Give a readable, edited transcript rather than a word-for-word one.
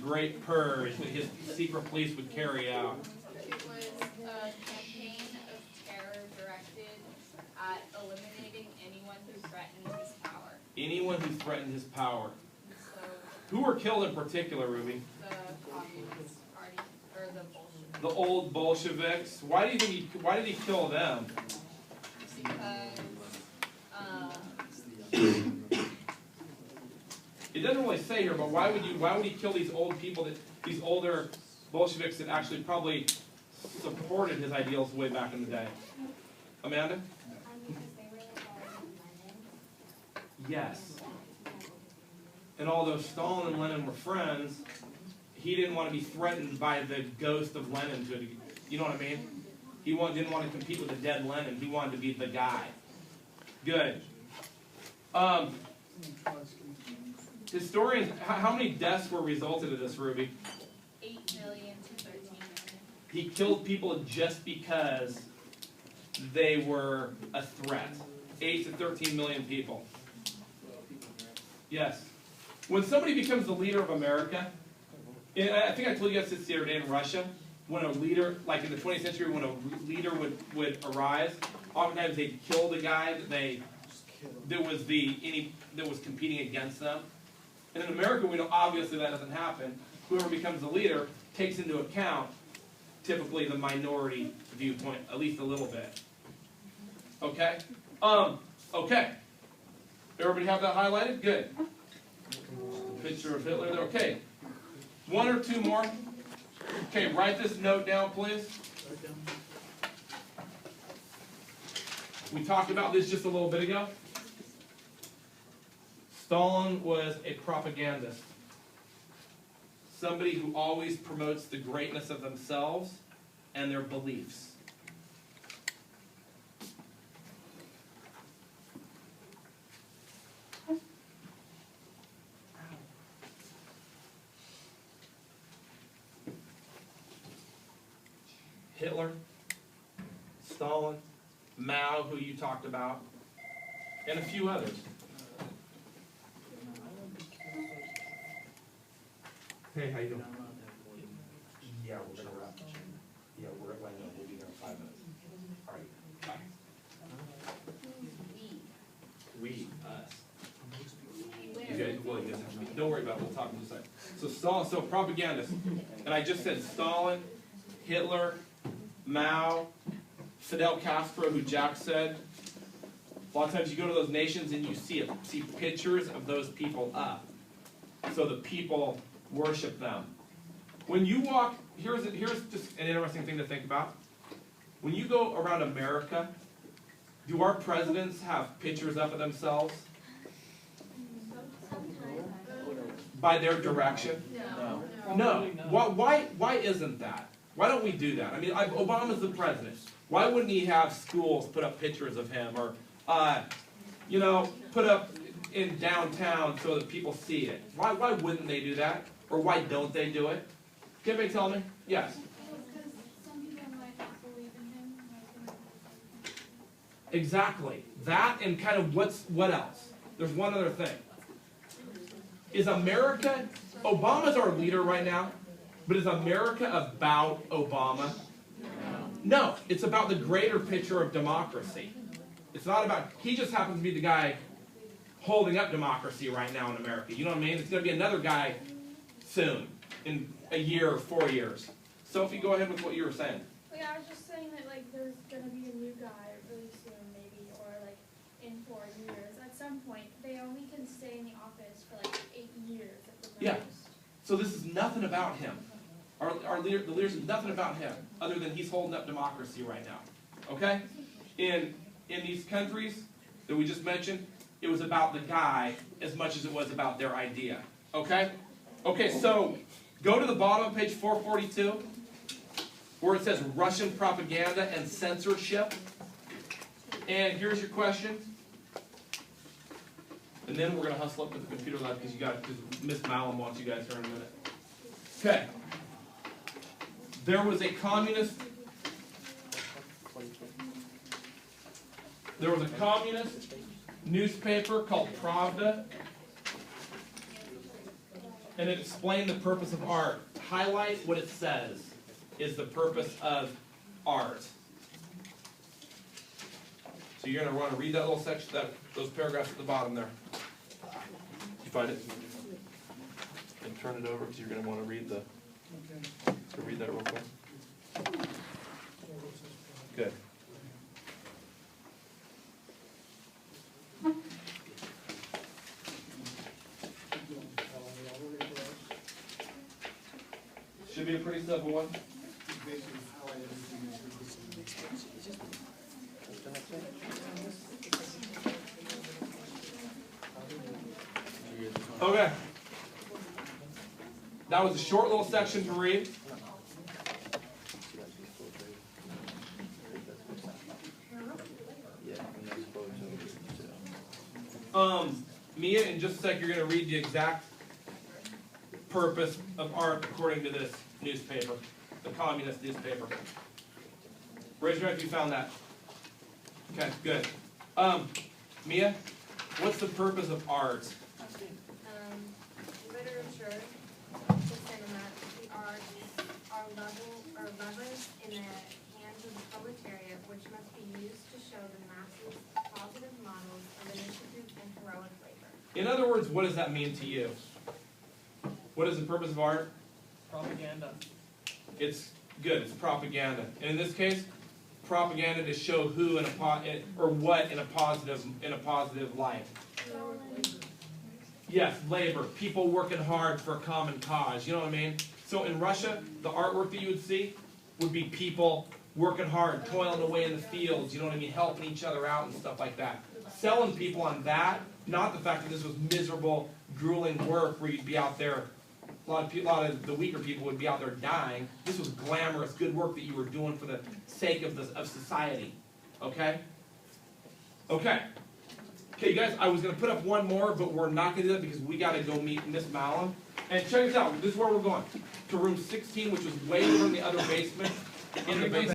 Great Purge that his secret police would carry out? It was a campaign of terror directed at eliminating anyone who threatened his power. Anyone who threatened his power. So Who were killed in particular, Ruby? the Communist Party, or the Bolsheviks. The old Bolsheviks. Why do you think why did he kill them? Because It doesn't really say here, but why would he kill these old people, these older Bolsheviks that actually probably supported his ideals way back in the day? Amanda? Because they were like following Lenin. Yes. And although Stalin and Lenin were friends, he didn't want to be threatened by the ghost of Lenin. You know what I mean? He didn't want to compete with the dead Lenin. He wanted to be the guy. Good. Historians, how many deaths were resulted of this, Ruby? 8 million to 13 million. He killed people just because they were a threat. 8 to 13 million people. Yes. When somebody becomes the leader of America, and I think I told you guys this the other day in Russia, when a leader, like in the 20th century, when a leader would arise, oftentimes they'd kill the guy that was competing against them. And in America, we know obviously that doesn't happen. Whoever becomes the leader takes into account typically the minority viewpoint, at least a little bit. Okay? Okay. Everybody have that highlighted? Good. Picture of Hitler there. Okay. One or two more. Okay, write this note down, please. We talked about this just a little bit ago. Stalin was a propagandist. Somebody who always promotes the greatness of themselves and their beliefs. Hitler, Stalin, Mao, who you talked about, and a few others. Hey, how you doing? Yeah, we're gonna wrap. Yeah, we're at Langland. We'll be there in 5 minutes. All right, bye. We, us. You guys, well, you guys have to be. Don't worry about it. We'll talk in a second. So Stalin, so propagandist, and I just said Stalin, Hitler, Mao, Fidel Castro, who Jack said. A lot of times you go to those nations and you see pictures of those people up. So the people worship them. When you walk, here's just an interesting thing to think about. When you go around America, do our presidents have pictures up of themselves by their direction? No. Why isn't that? Why don't we do that? I mean, Obama's the president. Why wouldn't he have schools put up pictures of him, or put up in downtown so that people see it? Why wouldn't they do that? Or why don't they do it? Can anybody tell me? Yes. Because some people might not believe in him. Exactly. That and kind of what else? There's one other thing. Is America, Obama's our leader right now, but is America about Obama? No. It's about the greater picture of democracy. It's not about, he just happens to be the guy holding up democracy right now in America. You know what I mean? It's going to be another guy soon, in a year or 4 years. Sophie, go ahead with what you were saying. Well, yeah, I was just saying that there's gonna be a new guy really soon, maybe, or in 4 years. At some point, they only can stay in the office for 8 years at the most. Yeah. So this is nothing about him. Our leader, the leader's nothing about him, other than he's holding up democracy right now. Okay? In these countries that we just mentioned, it was about the guy as much as it was about their idea. Okay? Okay, so go to the bottom of page 442, where it says Russian propaganda and censorship. And here's your question. And then we're going to hustle up to the computer lab because Miss Malum wants you guys here in a minute. Okay. There was a communist newspaper called Pravda. and then explain the purpose of art. Highlight what it says is the purpose of art. So you're going to want to read that little section, those paragraphs at the bottom there. You find it? And turn it over because you're going to want to read read that real quick. Good. Should be a pretty simple one. Okay. That was a short little section to read. Mia, in just a sec, you're going to read the exact purpose of art according to this newspaper, the communist newspaper. Raise your hand if you found that. Okay, good. Mia, what's the purpose of art? Literature, the cinema, the arts are levers in the hands of the proletariat, which must be used to show the masses positive models of initiative and heroic labor. In other words, what does that mean to you? What is the purpose of art? Propaganda. It's good. It's propaganda. And in this case, propaganda to show who in a or what in a positive light. Yes, labor. People working hard for a common cause. You know what I mean? So in Russia, the artwork that you would see would be people working hard, toiling away in the fields. You know what I mean? Helping each other out and stuff like that. Selling people on that, not the fact that this was miserable, grueling work where you'd be out there. A lot of the weaker people would be out there dying. This was glamorous, good work that you were doing for the sake of society. Okay? Okay. Okay, you guys, I was going to put up one more, but we're not going to do that because we got to go meet Miss Malin. And check this out. This is where we're going. To room 16, which was way over in the other basement. In the basement.